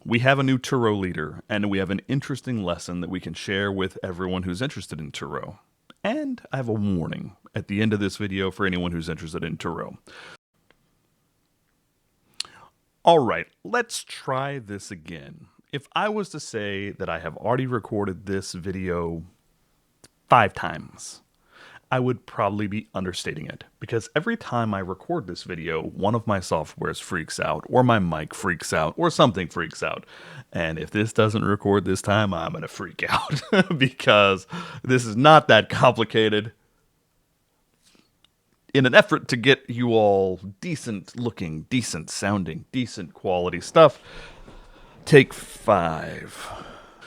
We have a new Turo leader, and we have an interesting lesson that we can share with everyone who's interested in Turo. And I have a warning at the end of this video for anyone who's interested in Turo. All right, let's try this again. If I was to say that I have already recorded this video 5 times, I would probably be understating it, because every time I record this video, one of my softwares freaks out, or my mic freaks out, or something freaks out. And if this doesn't record this time, I'm going to freak out, because this is not that complicated. In an effort to get you all decent looking, decent sounding, decent quality stuff, take 5.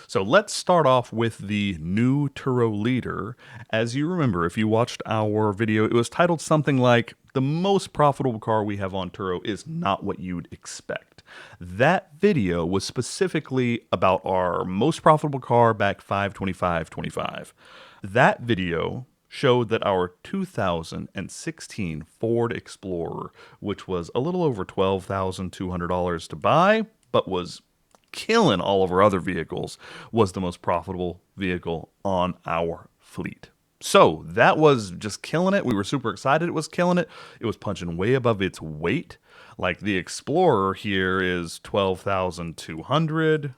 So let's start off with the new Turo leader. As you remember, if you watched our video, it was titled something like, "The most profitable car we have on Turo is not what you'd expect." That video was specifically about our most profitable car back 5/25/25. That video showed that our 2016 Ford Explorer, which was a little over $12,200 to buy, but was killing all of our other vehicles, was the most profitable vehicle on our fleet. So that was just killing it. We were super excited it was killing it. It was punching way above its weight. Like the Explorer here is $12,200.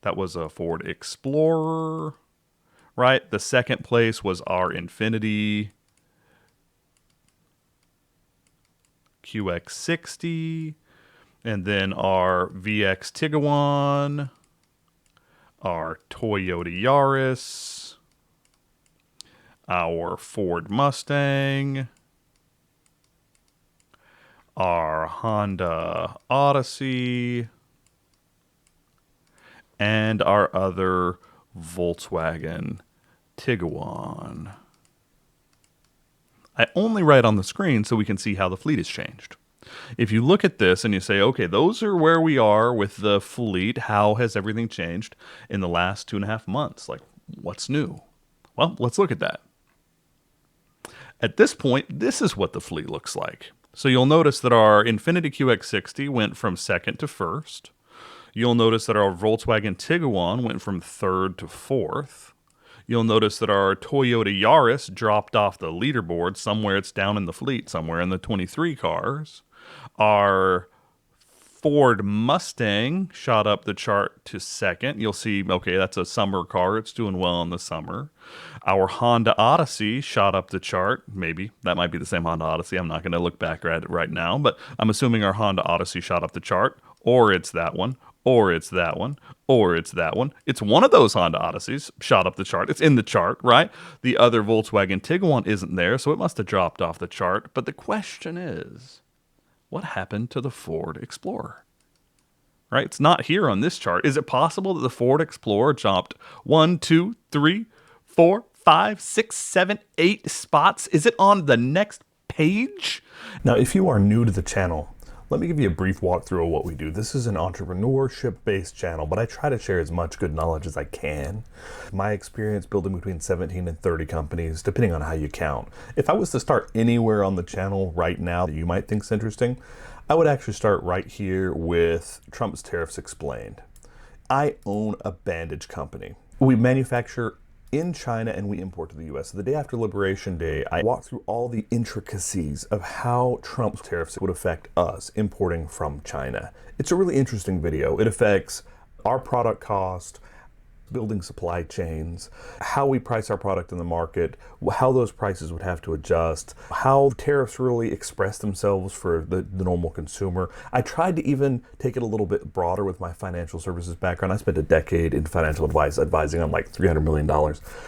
That was a Ford Explorer, right? The second place was our Infiniti QX60. And then our VX Tiguan, our Toyota Yaris, our Ford Mustang, our Honda Odyssey, and our other Volkswagen Tiguan. I only write on the screen so we can see how the fleet has changed. If you look at this and you say, okay, those are where we are with the fleet, how has everything changed in the last 2.5 months? Like, what's new? Well, let's look at that. At this point, this is what the fleet looks like. So you'll notice that our Infiniti QX60 went from 2nd to 1st. You'll notice that our Volkswagen Tiguan went from 3rd to 4th. You'll notice that our Toyota Yaris dropped off the leaderboard. Somewhere it's down in the fleet, somewhere in the 23 cars. Our Ford Mustang shot up the chart to 2nd. You'll see, okay, that's a summer car. It's doing well in the summer. Our Honda Odyssey shot up the chart. Maybe. That might be the same Honda Odyssey. I'm not going to look back at it right now, but I'm assuming our Honda Odyssey shot up the chart. Or it's that one. Or it's that one. Or it's that one. It's one of those Honda Odysseys shot up the chart. It's in the chart, right? The other Volkswagen Tiguan isn't there, so it must have dropped off the chart. But the question is, what happened to the Ford Explorer? Right? It's not here on this chart. Is it possible that the Ford Explorer jumped 1, 2, 3, 4, 5, 6, 7, 8 spots? Is it on the next page? Now, if you are new to the channel, let me give you a brief walkthrough of what we do. This is an entrepreneurship-based channel, but I try to share as much good knowledge as I can. My experience building between 17 and 30 companies, depending on how you count. If I was to start anywhere on the channel right now that you might think is interesting, I would actually start right here with Trump's Tariffs Explained. I own a bandage company. We manufacture in China and we import to the US. So the day after Liberation Day, I walked through all the intricacies of how Trump's tariffs would affect us importing from China. It's a really interesting video. It affects our product cost, building supply chains, how we price our product in the market, how those prices would have to adjust, how tariffs really express themselves for the normal consumer. I tried to even take it a little bit broader with my financial services background. I spent a decade in financial advice advising on like $300 million.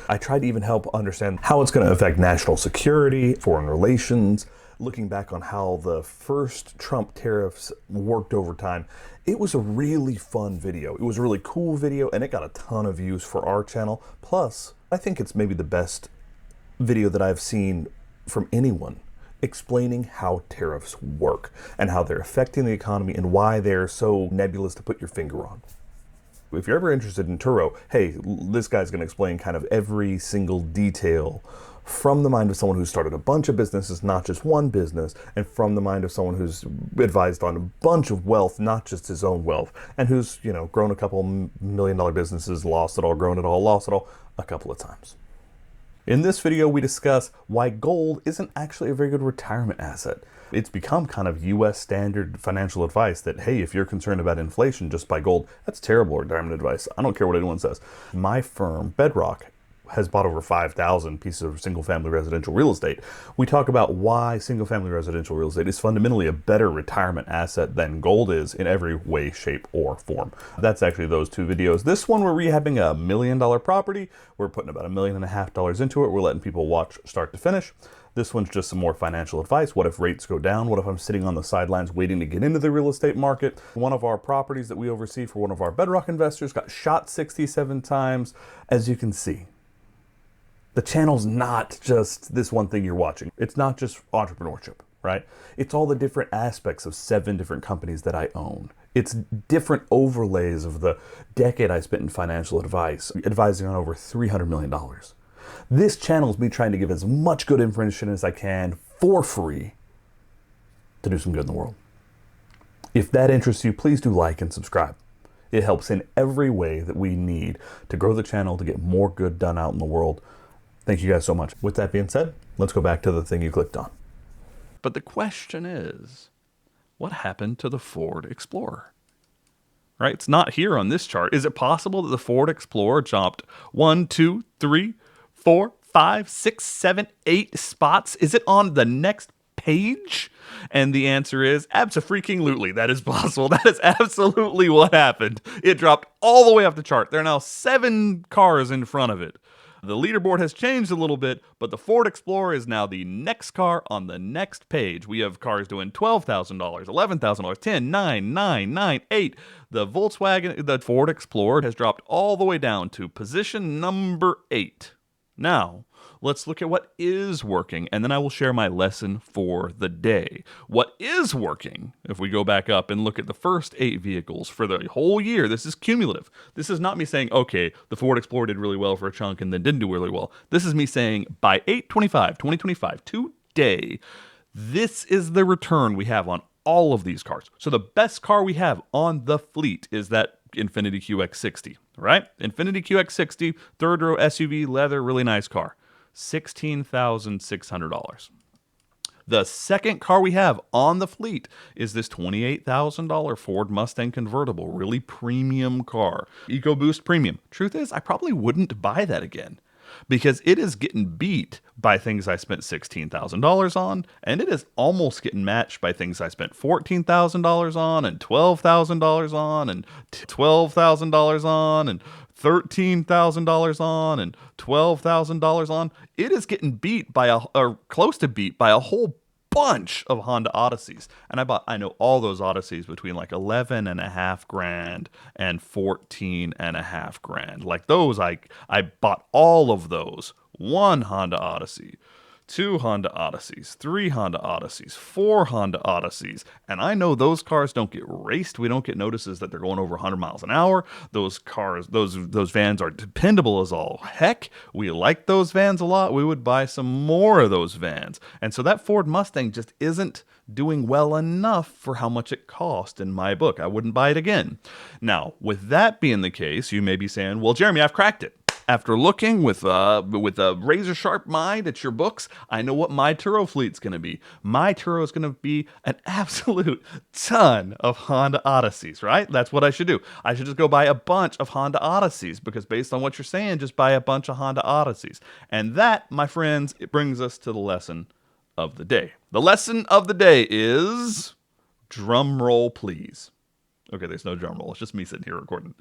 I tried to even help understand how it's going to affect national security, foreign relations, looking back on how the first Trump tariffs worked over time. It was a really fun video. It was a really cool video, and it got a ton of views for our channel. Plus, I think it's maybe the best video that I've seen from anyone explaining how tariffs work and how they're affecting the economy and why they're so nebulous to put your finger on. If you're ever interested in Turo, hey, this guy's going to explain kind of every single detail from the mind of someone who's started a bunch of businesses, not just one business, and from the mind of someone who's advised on a bunch of wealth, not just his own wealth, and who's, grown a couple $1 million businesses, lost it all, grown it all, lost it all a couple of times. In this video, we discuss why gold isn't actually a very good retirement asset. It's become kind of US standard financial advice that, hey, if you're concerned about inflation, just buy gold. That's terrible retirement advice. I don't care what anyone says. My firm, Bedrock, has bought over 5,000 pieces of single-family residential real estate. We talk about why single-family residential real estate is fundamentally a better retirement asset than gold is in every way, shape, or form. That's actually those two videos. This one, we're rehabbing a $1 million property. We're putting about $1.5 million into it. We're letting people watch start to finish. This one's just some more financial advice. What if rates go down? What if I'm sitting on the sidelines waiting to get into the real estate market? One of our properties that we oversee for one of our Bedrock investors got shot 67 times. As you can see, the channel's not just this one thing you're watching. It's not just entrepreneurship, right? It's all the different aspects of 7 different companies that I own. It's different overlays of the decade I spent in financial advice, advising on over $300 million. This channel is me trying to give as much good information as I can for free to do some good in the world. If that interests you, please do like and subscribe. It helps in every way that we need to grow the channel, to get more good done out in the world. Thank you guys so much. With that being said, let's go back to the thing you clicked on. But the question is, what happened to the Ford Explorer? Right? It's not here on this chart. Is it possible that the Ford Explorer jumped 1, 2, 3, 4, 5, 6, 7, 8 spots? Is it on the next page? And the answer is abso-freaking-lutely. That is possible. That is absolutely what happened. It dropped all the way off the chart. There are now 7 cars in front of it. The leaderboard has changed a little bit, but the Ford Explorer is now the next car on the next page. We have cars doing $12,000, $11,000, $10,000, $9,000, $9,000, $9,000, $8,000. The Ford Explorer has dropped all the way down to position number 8. Now, let's look at what is working, and then I will share my lesson for the day. What is working, if we go back up and look at the first 8 vehicles for the whole year, this is cumulative. This is not me saying, okay, the Ford Explorer did really well for a chunk and then didn't do really well. This is me saying, by 8/25/2025, today, this is the return we have on all of these cars. So the best car we have on the fleet is that Infiniti QX60, right? Infiniti QX60, third row SUV, leather, really nice car. $16,600. The second car we have on the fleet is this $28,000 Ford Mustang convertible, really premium car. EcoBoost Premium. Truth is, I probably wouldn't buy that again because it is getting beat by things I spent $16,000 on, and it is almost getting matched by things I spent $14,000 on, and $12,000 on, and $12,000 on, and $13,000 on, and $12,000 on. It is getting beat by or close to beat by a whole bunch of Honda Odysseys. And I know all those Odysseys between like $11,500 and $14,500. Like those, I bought all of those. 1 Honda Odyssey, 2 Honda Odysseys, 3 Honda Odysseys, 4 Honda Odysseys. And I know those cars don't get raced. We don't get notices that they're going over 100 miles an hour. Those cars, those vans are dependable as all heck. We like those vans a lot. We would buy some more of those vans. And so that Ford Mustang just isn't doing well enough for how much it cost in my book. I wouldn't buy it again. Now, with that being the case, you may be saying, well, Jeremy, I've cracked it. After looking with a razor-sharp mind at your books, I know what my Turo fleet's going to be. My Turo is going to be an absolute ton of Honda Odysseys, right? That's what I should do. I should just go buy a bunch of Honda Odysseys because based on what you're saying, just buy a bunch of Honda Odysseys. And that, my friends, it brings us to the lesson of the day. The lesson of the day is, drum roll, please. Okay, there's no drum roll. It's just me sitting here recording.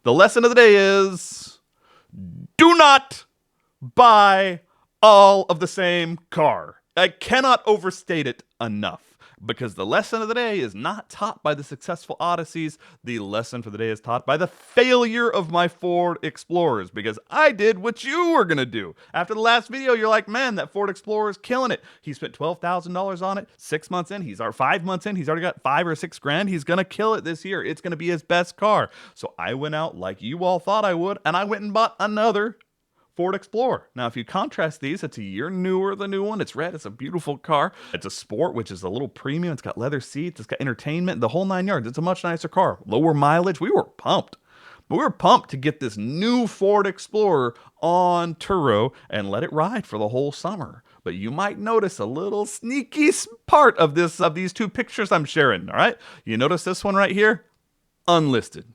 The lesson of the day is, do not buy all of the same car. I cannot overstate it enough because the lesson of the day is not taught by the successful Odysseys. The lesson for the day is taught by the failure of my Ford Explorers because I did what you were going to do. After the last video, you're like, man, that Ford Explorer is killing it. He spent $12,000 on it. 6 months in, 5 months in, he's already got $5 or $6 grand. He's going to kill it this year. It's going to be his best car. So I went out like you all thought I would, and I went and bought another Ford Explorer. Now, if you contrast these, it's a year newer, the new one. It's red. It's a beautiful car. It's a sport, which is a little premium. It's got leather seats. It's got entertainment, the whole 9 yards. It's a much nicer car. Lower mileage. We were pumped. But we were pumped to get this new Ford Explorer on Turo and let it ride for the whole summer. But you might notice a little sneaky part of these two pictures I'm sharing, all right? You notice this one right here? Unlisted.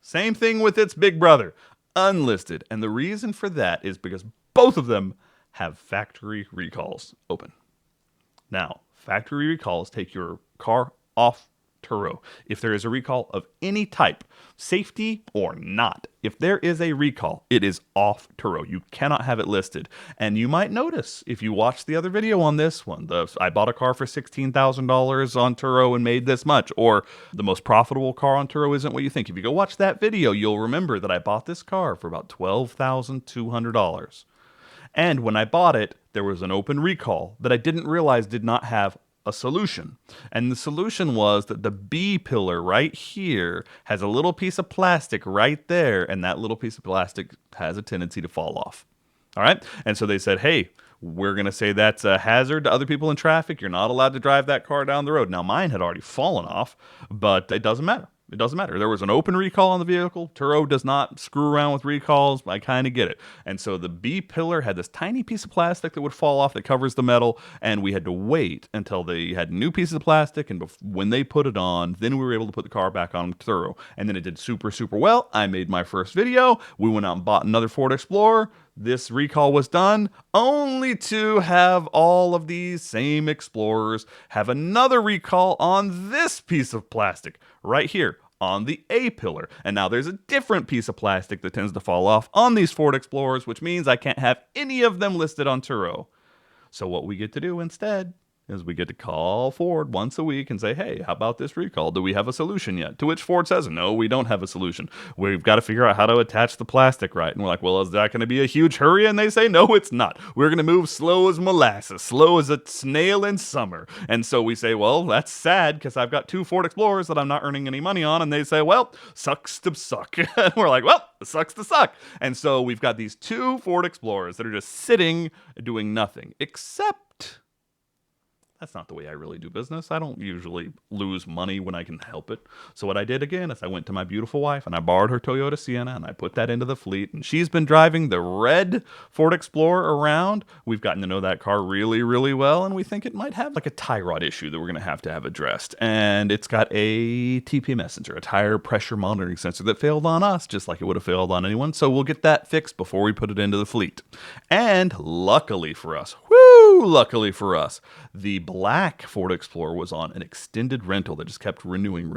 Same thing with its big brother, unlisted. And the reason for that is because both of them have factory recalls open. Now, factory recalls take your car off Turo. If there is a recall of any type, safety or not, if there is a recall, it is off Turo. You cannot have it listed. And you might notice, if you watch the other video on this one, I bought a car for $16,000 on Turo and made this much, or the most profitable car on Turo isn't what you think. If you go watch that video, you'll remember that I bought this car for about $12,200. And when I bought it, there was an open recall that I didn't realize did not have a solution. And the solution was that the B pillar right here has a little piece of plastic right there, and that little piece of plastic has a tendency to fall off. All right? And so they said, hey, we're going to say that's a hazard to other people in traffic. You're not allowed to drive that car down the road. Now, mine had already fallen off, but it doesn't matter. It doesn't matter. There was an open recall on the vehicle. Turo does not screw around with recalls. I kind of get it. And so the B pillar had this tiny piece of plastic that would fall off that covers the metal, and we had to wait until they had new pieces of plastic, and when they put it on, then we were able to put the car back on Turo. And then it did super, super well. I made my first video. We went out and bought another Ford Explorer. This recall was done only to have all of these same Explorers have another recall on this piece of plastic right here on the A pillar. And now there's a different piece of plastic that tends to fall off on these Ford Explorers, which means I can't have any of them listed on Turo. So what we get to do instead is we get to call Ford once a week and say, hey, how about this recall? Do we have a solution yet? To which Ford says, no, we don't have a solution. We've got to figure out how to attach the plastic right. And we're like, well, is that going to be a huge hurry? And they say, no, it's not. We're going to move slow as molasses, slow as a snail in summer. And so we say, well, that's sad because I've got two Ford Explorers that I'm not earning any money on. And they say, well, sucks to suck. And we're like, well, it sucks to suck. And so we've got these two Ford Explorers that are just sitting doing nothing, except that's not the way I really do business. I don't usually lose money when I can help it. So what I did again is I went to my beautiful wife and I borrowed her Toyota Sienna and I put that into the fleet. And she's been driving the red Ford Explorer around. We've gotten to know that car really, really well. And we think it might have like a tie rod issue that we're going to have addressed. And it's got a TPMS sensor, a tire pressure monitoring sensor that failed on us, just like it would have failed on anyone. So we'll get that fixed before we put it into the fleet. And luckily for us, luckily for us, the black Ford Explorer was on an extended rental that just kept renewing.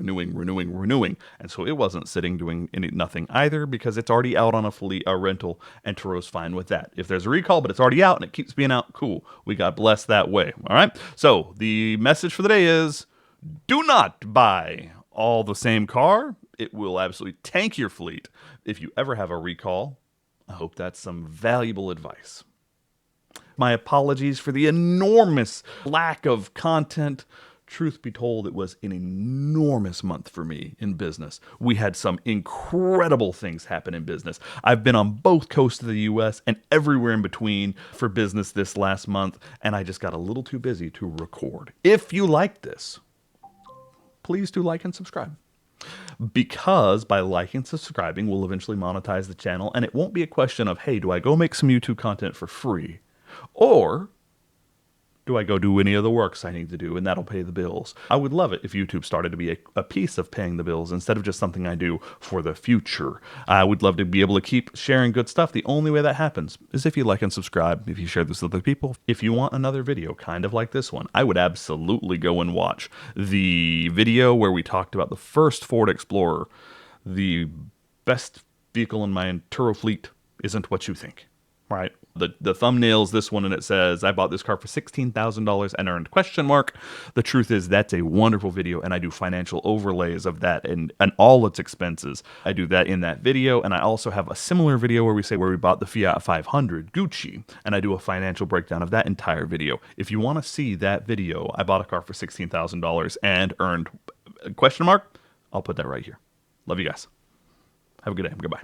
And so it wasn't sitting doing nothing either because it's already out on a rental, and Turo's fine with that. If there's a recall, but it's already out and it keeps being out, cool. We got blessed that way. All right. So the message for the day is do not buy all the same car. It will absolutely tank your fleet if you ever have a recall. I hope that's some valuable advice. My apologies for the enormous lack of content. Truth be told, it was an enormous month for me in business. We had some incredible things happen in business. I've been on both coasts of the U.S. and everywhere in between for business this last month, and I just got a little too busy to record. If you like this, please do like and subscribe. Because by liking and subscribing, we'll eventually monetize the channel, and it won't be a question of, hey, do I go make some YouTube content for free? Or do I go do any of the works I need to do and that'll pay the bills? I would love it if YouTube started to be a piece of paying the bills instead of just something I do for the future. I would love to be able to keep sharing good stuff. The only way that happens is if you like and subscribe, if you share this with other people. If you want another video kind of like this one, I would absolutely go and watch the video where we talked about the first Ford Explorer. The best vehicle in my Turo fleet isn't what you think. Right. The thumbnail's this one, and it says, I bought this car for $16,000 and earned ? The truth is that's a wonderful video, and I do financial overlays of that and all its expenses. I do that in that video, and I also have a similar video where we bought the Fiat 500 Gucci, and I do a financial breakdown of that entire video. If you want to see that video, I bought a car for $16,000 and earned ? I'll put that right here. Love you guys. Have a good day. Goodbye.